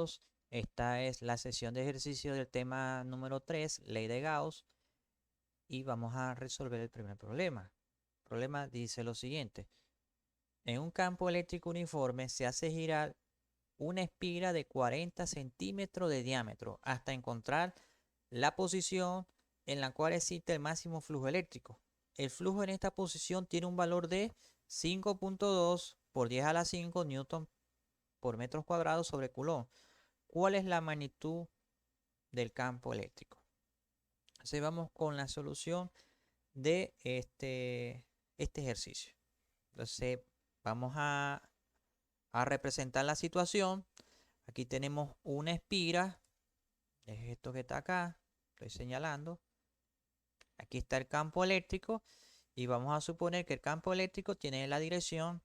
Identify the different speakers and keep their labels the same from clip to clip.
Speaker 1: todos. Esta es la sesión de ejercicio del tema número 3, ley de Gauss, y vamos a resolver el primer problema. El problema dice lo siguiente. En un campo eléctrico uniforme se hace girar una espiga de 40 centímetros de diámetro hasta encontrar la posición en la cual existe el máximo flujo eléctrico. El flujo en esta posición tiene un valor de 5.2 por 10 a la 5 newton por metros cuadrados sobre Coulomb. ¿Cuál es la magnitud del campo eléctrico? Entonces vamos con la solución de este ejercicio. Entonces vamos a representar la situación. Aquí tenemos una espiga, es esto que está acá, estoy señalando. Aquí está el campo eléctrico y vamos a suponer que el campo eléctrico tiene la dirección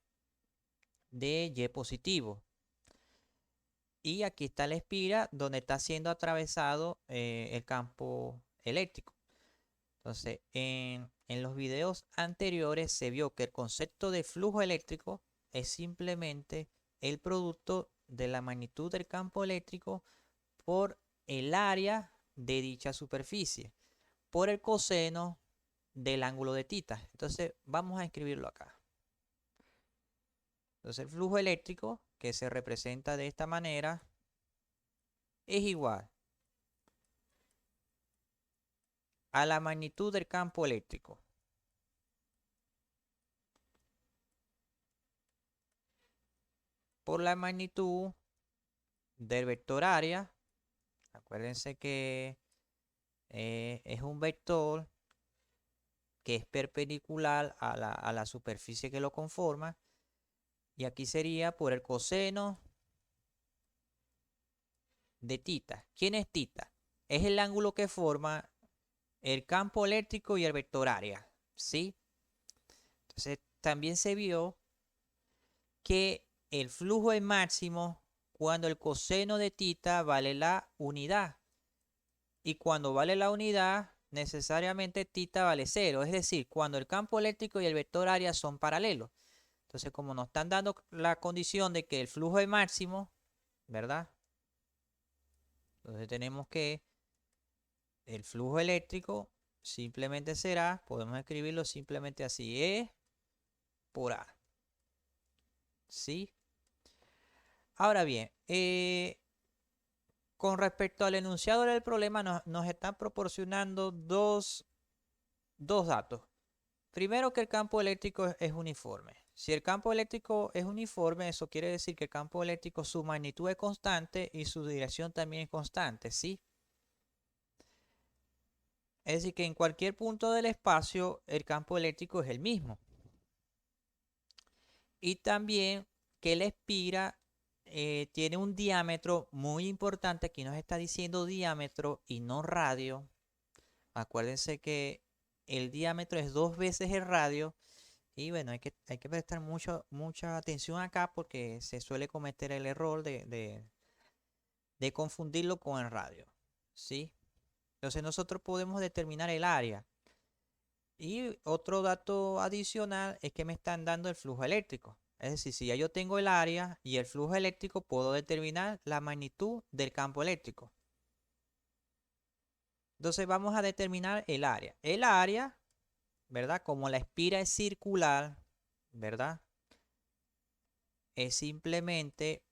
Speaker 1: de Y positivo. Y aquí está la espiga donde está siendo atravesado el campo eléctrico. Entonces, en los videos anteriores se vio que el concepto de flujo eléctrico es simplemente el producto de la magnitud del campo eléctrico por el área de dicha superficie, por el coseno del ángulo de θ. Entonces, vamos a escribirlo acá. Entonces, el flujo eléctrico, que se representa de esta manera, es igual a la magnitud del campo eléctrico por la magnitud del vector área. Acuérdense que es un vector que es perpendicular a la superficie que lo conforma. Y aquí sería por el coseno de θ. ¿Quién es θ? Es el ángulo que forma el campo eléctrico y el vector área, ¿sí? Entonces también se vio que el flujo es máximo cuando el coseno de θ vale la unidad. Y cuando vale la unidad, necesariamente θ vale 0. Es decir, cuando el campo eléctrico y el vector área son paralelos. Entonces, como nos están dando la condición de que el flujo es máximo, ¿verdad? Entonces tenemos que el flujo eléctrico simplemente será, podemos escribirlo simplemente así, E por A. ¿Sí? Ahora bien, con respecto al enunciado del problema, nos están proporcionando dos datos. Primero, que el campo eléctrico es uniforme. Si el campo eléctrico es uniforme, eso quiere decir que el campo eléctrico, su magnitud es constante y su dirección también es constante, ¿sí? Es decir, que en cualquier punto del espacio el campo eléctrico es el mismo. Y también que la espiga tiene un diámetro muy importante. Aquí nos está diciendo diámetro y no radio. Acuérdense que el diámetro es 2 veces el radio. Y bueno, hay que prestar mucha atención acá porque se suele cometer el error de confundirlo con el radio, ¿sí? Entonces nosotros podemos determinar el área. Y otro dato adicional es que me están dando el flujo eléctrico. Es decir, si ya yo tengo el área y el flujo eléctrico, puedo determinar la magnitud del campo eléctrico. Entonces vamos a determinar el área. El área, ¿verdad? Como la espiga es circular, ¿verdad? Es simplemente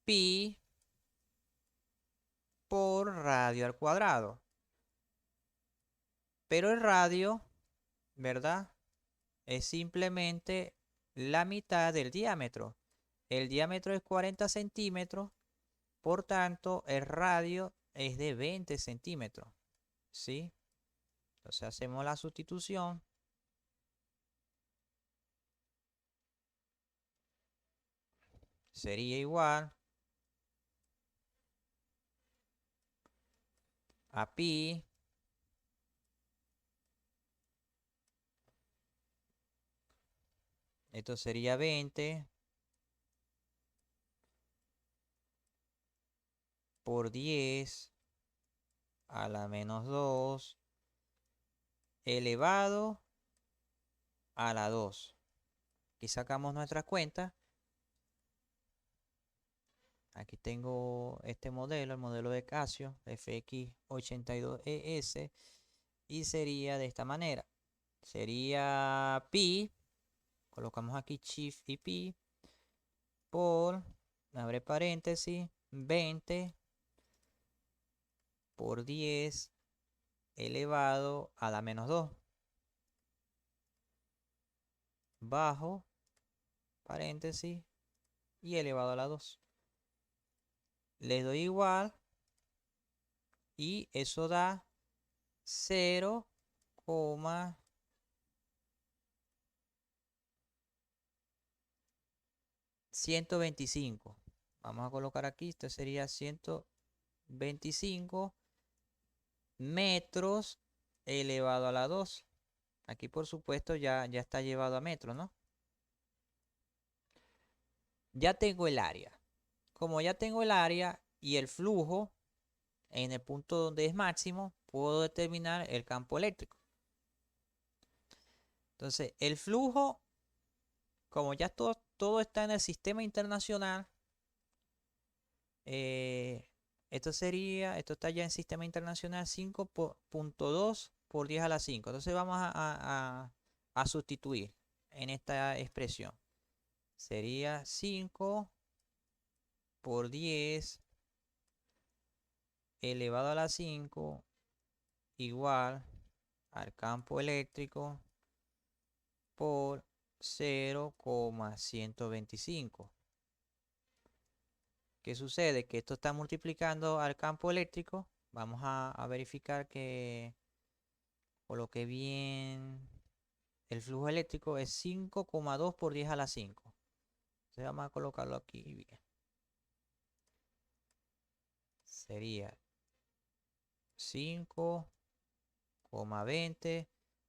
Speaker 1: pi por radio al cuadrado. Pero el radio, ¿verdad? Es simplemente la mitad del diámetro. El diámetro es 40 centímetros, por tanto, el radio es de 20 centímetros, ¿sí? Entonces hacemos la sustitución. Sería igual a pi esto sería 20 por 10 a la menos 2 elevado a la 2. Aquí sacamos nuestra cuenta. Aquí tengo este modelo, el modelo de Casio, FX82ES, y sería de esta manera. Sería pi, colocamos aquí shift y pi, por, abre paréntesis, 20 por 10 elevado a la menos 2, bajo paréntesis y elevado a la 2. Le doy igual y eso da 0,125. Vamos a colocar aquí, esto sería 125 metros elevado a la 2. Aquí por supuesto ya está llevado a metros, ¿no? Ya tengo el área. Como ya tengo el área y el flujo en el punto donde es máximo, puedo determinar el campo eléctrico. Entonces, el flujo, como ya todo está en el sistema internacional, esto está ya en sistema internacional 5.2 por 10 a la 5. Entonces vamos a sustituir en esta expresión. Sería 5 por 10 elevado a la 5 igual al campo eléctrico por 0,125. ¿Qué sucede? Que esto está multiplicando al campo eléctrico. Vamos a verificar que coloque bien. El flujo eléctrico es 5,2 por 10 a la 5. Entonces vamos a colocarlo aquí bien. Sería 5,20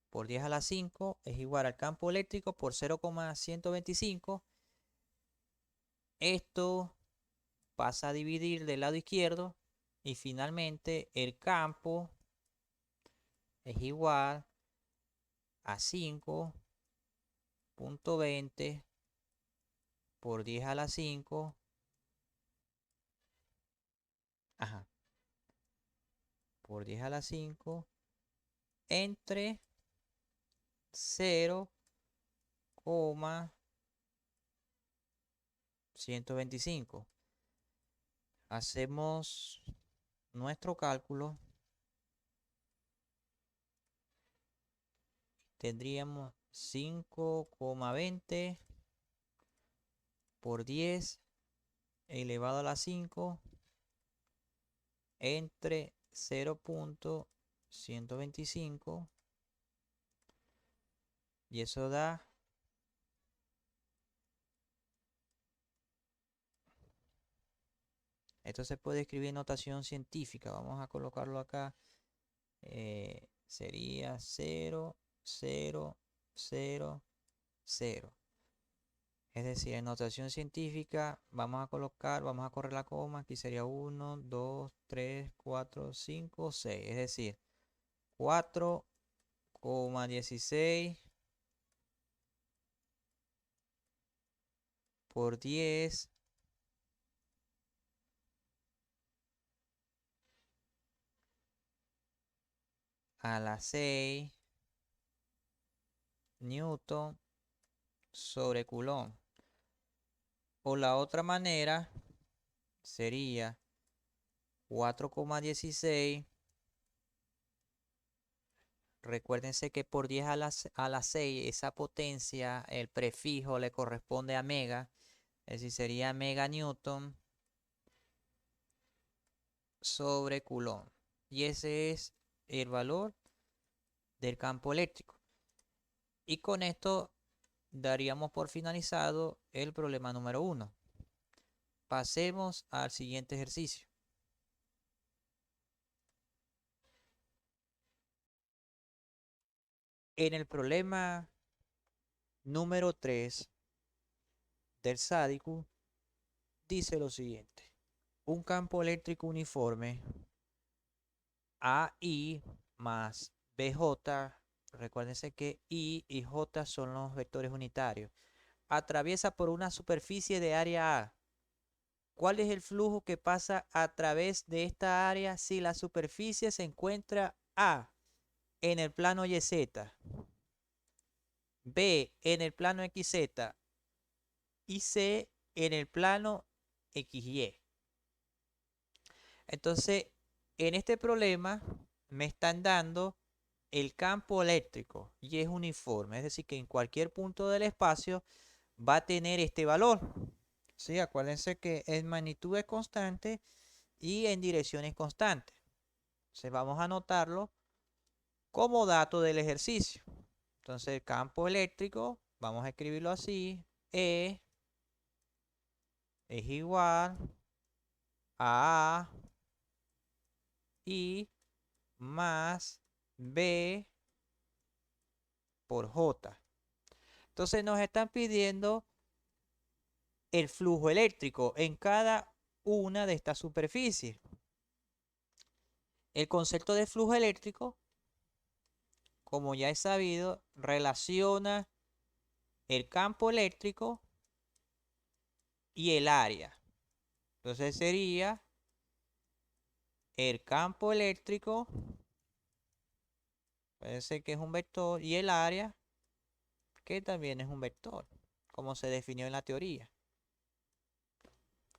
Speaker 1: por 10 a la 5 es igual al campo eléctrico por 0,125. Esto pasa a dividir del lado izquierdo y finalmente el campo es igual a 5,20 por 10 a la 5. Ajá. Por 10 a la 5 entre 0,125. Hacemos nuestro cálculo. Tendríamos 5,20 por 10 elevado a la 5 entre 0,125 y eso da esto se puede escribir en notación científica. Vamos a colocarlo acá. Sería 0, 0, 0, 0. Es decir, en notación científica vamos a correr la coma. Aquí sería 1, 2, 3, 4, 5, 6. Es decir, 4,16 por 10 a la 6 newton sobre Coulomb. O la otra manera sería 4,16. Recuérdense que por 10 a la 6 esa potencia, el prefijo le corresponde a mega. Es decir, sería mega newton sobre Coulomb. Y ese es el valor del campo eléctrico. Y con esto daríamos por finalizado el problema número 1. Pasemos al siguiente ejercicio. En el problema número 3 del sádico dice lo siguiente. Un campo eléctrico uniforme AI más BJ, recuérdense que I y J son los vectores unitarios, atraviesa por una superficie de área A ¿Cuál es el flujo que pasa a través de esta área si la superficie se encuentra A en el plano YZ, B en el plano XZ y C en el plano XY? Entonces, en este problema me están dando el campo eléctrico y es uniforme, es decir, que en cualquier punto del espacio va a tener este valor. Sí, acuérdense que en magnitudes constantes y en direcciones constantes. Entonces vamos a anotarlo como dato del ejercicio. Entonces el campo eléctrico, vamos a escribirlo así, E es igual a I más B por J. Entonces nos están pidiendo el flujo eléctrico en cada una de estas superficies. El concepto de flujo eléctrico, como ya es sabido, relaciona el campo eléctrico y el área. Entonces sería el campo eléctrico, puede ser que es un vector, y el área, que también es un vector, como se definió en la teoría,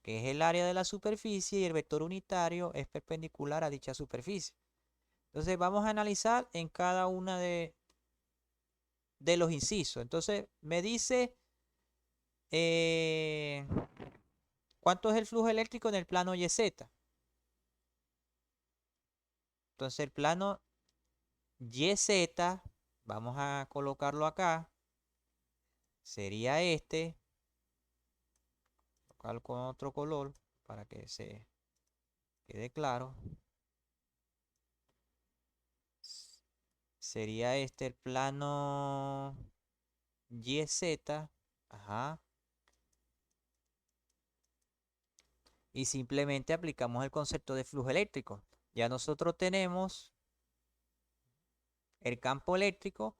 Speaker 1: que es el área de la superficie y el vector unitario es perpendicular a dicha superficie. Entonces vamos a analizar en cada una de los incisos. Entonces me dice cuánto es el flujo eléctrico en el plano YZ. Entonces el plano YZ, vamos a colocarlo acá, sería este, colocarlo con otro color para que se quede claro. Sería este el plano YZ, ajá, y simplemente aplicamos el concepto de flujo eléctrico. Ya nosotros tenemos el campo eléctrico,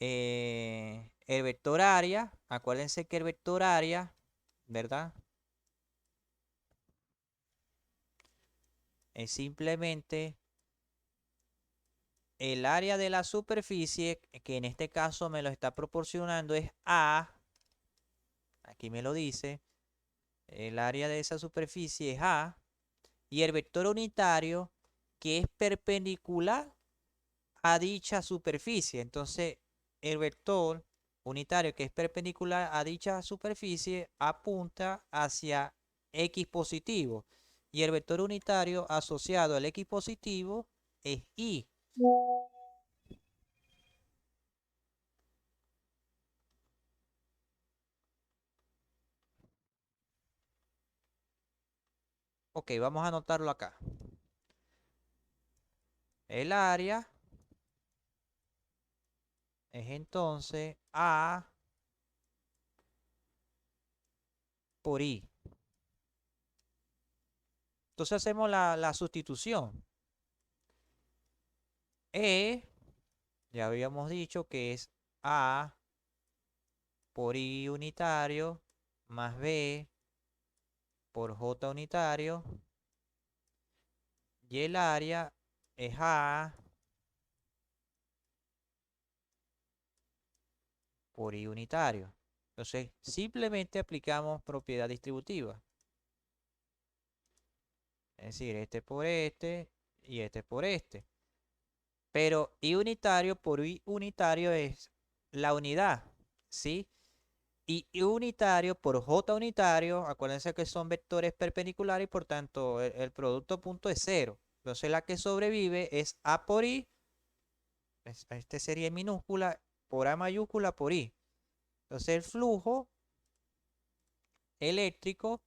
Speaker 1: el vector área, acuérdense que el vector área, ¿verdad? Es simplemente el área de la superficie, que en este caso me lo está proporcionando es A, aquí me lo dice, el área de esa superficie es A, y el vector unitario que es perpendicular a dicha superficie. Entonces, el vector unitario que es perpendicular a dicha superficie apunta hacia X positivo. Y el vector unitario asociado al X positivo es Y. Ok, vamos a anotarlo acá. El área es entonces A por I. Entonces hacemos la sustitución. E, ya habíamos dicho que es A por I unitario más B por J unitario. Y el área es A por I unitario. Entonces, simplemente aplicamos propiedad distributiva. Es decir, este por este y este por este. Pero I unitario por I unitario es la unidad, ¿sí? Y I unitario por J unitario, acuérdense que son vectores perpendiculares y por tanto el producto punto es cero. Entonces la que sobrevive es A por I, este sería en minúscula, por A mayúscula por I. Entonces el flujo eléctrico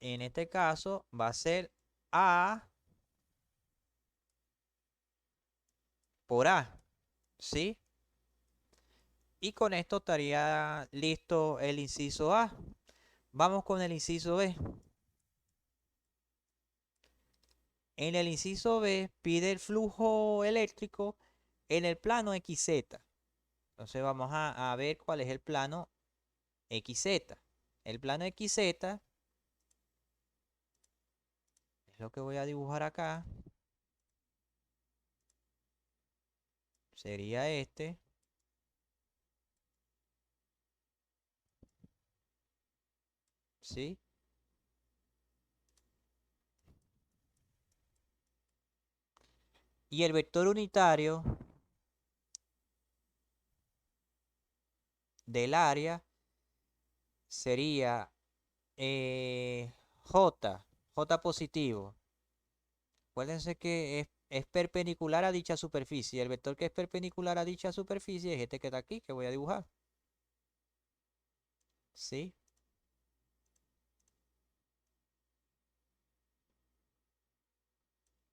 Speaker 1: en este caso va a ser A por A, ¿sí? Y con esto estaría listo el inciso A. Vamos con el inciso B. En el inciso B pide el flujo eléctrico en el plano XZ. Entonces vamos a ver cuál es el plano XZ. El plano XZ es lo que voy a dibujar acá. Sería este. ¿Sí? Y el vector unitario del área sería J positivo. Acuérdense que es perpendicular a dicha superficie. El vector que es perpendicular a dicha superficie es este que está aquí, que voy a dibujar. ¿Sí?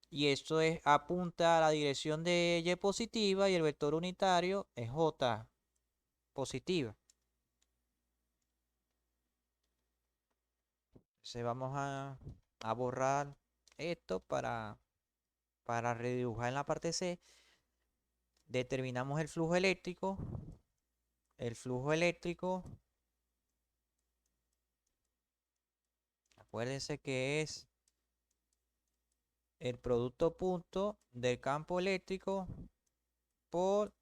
Speaker 1: Y esto apunta a la dirección de Y positiva y el vector unitario es J positiva. Entonces vamos a borrar esto para redibujar en la parte C. Determinamos el flujo eléctrico. El flujo eléctrico, acuérdense que es el producto punto del campo eléctrico por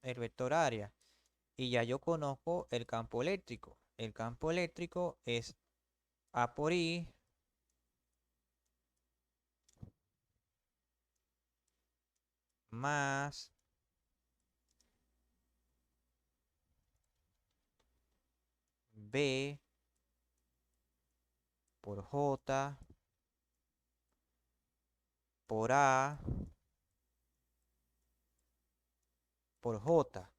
Speaker 1: el vector área. Y ya yo conozco el campo eléctrico. El campo eléctrico es A por I más B por J por A por J.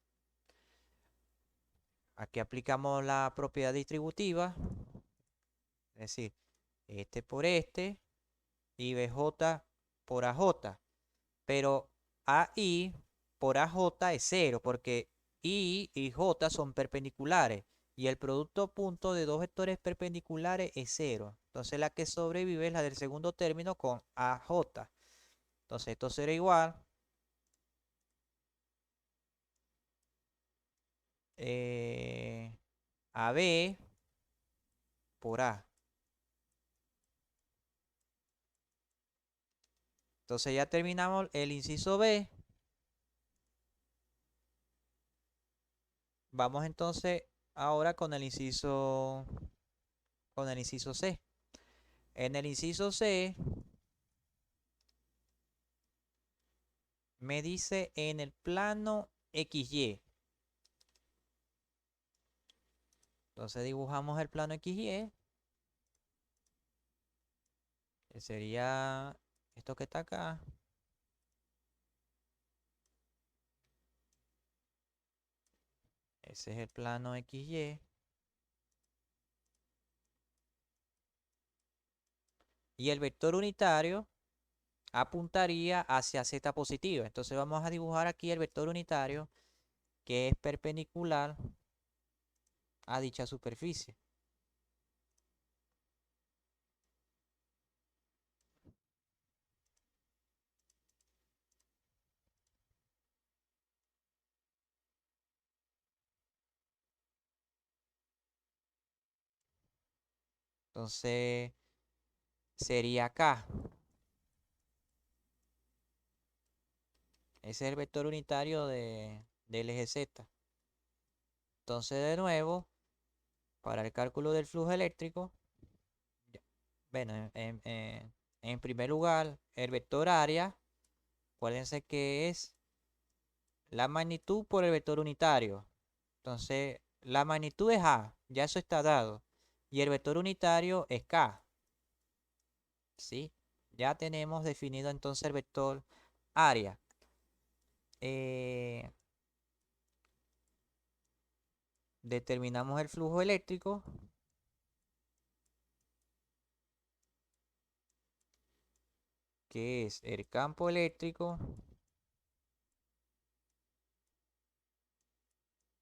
Speaker 1: Aquí aplicamos la propiedad distributiva, es decir, este por este y BJ por AJ. Pero AI por AJ es 0 porque I y J son perpendiculares y el producto punto de dos vectores perpendiculares es 0. Entonces la que sobrevive es la del segundo término con AJ. Entonces esto será igual a B por A. Entonces ya terminamos el inciso B. Vamos entonces ahora con el inciso C. En el inciso C me dice en el plano XY. Entonces dibujamos el plano XY, que sería esto que está acá. Ese es el plano XY. Y el vector unitario apuntaría hacia Z positiva. Entonces vamos a dibujar aquí el vector unitario que es perpendicular a dicha superficie. Entonces sería acá. Ese es el vector unitario del eje Z. Entonces de nuevo, para el cálculo del flujo eléctrico, bueno, en primer lugar, el vector área, acuérdense que es la magnitud por el vector unitario. Entonces, la magnitud es A, ya eso está dado. Y el vector unitario es K. ¿Sí? Ya tenemos definido entonces el vector área. Eh, Determinamos el flujo eléctrico. Que es el campo eléctrico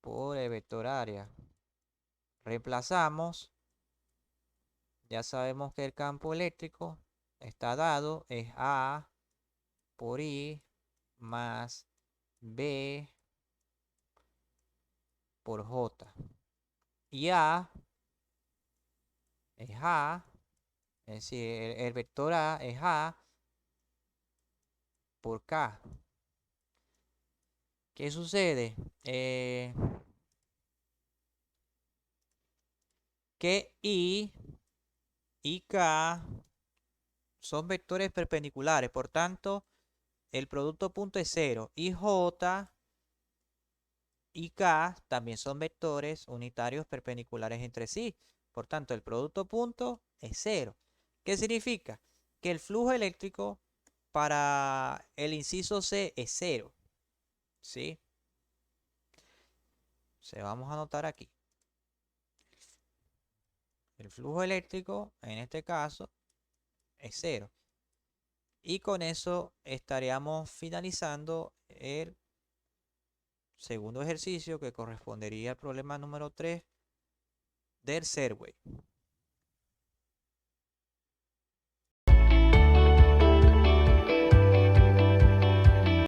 Speaker 1: por el vector área. Reemplazamos. Ya sabemos que el campo eléctrico está dado, es A por I más B por J. Y A es A Es decir, el vector A es A por K. ¿Qué sucede? Que I y K son vectores perpendiculares, por tanto, el producto punto es 0. Y J y K también son vectores unitarios perpendiculares entre sí. Por tanto, el producto punto es 0. ¿Qué significa? Que el flujo eléctrico para el inciso C es 0. ¿Sí? Se vamos a anotar aquí. El flujo eléctrico, en este caso, es 0. Y con eso estaríamos finalizando el segundo ejercicio que correspondería al problema número 3 del Serway.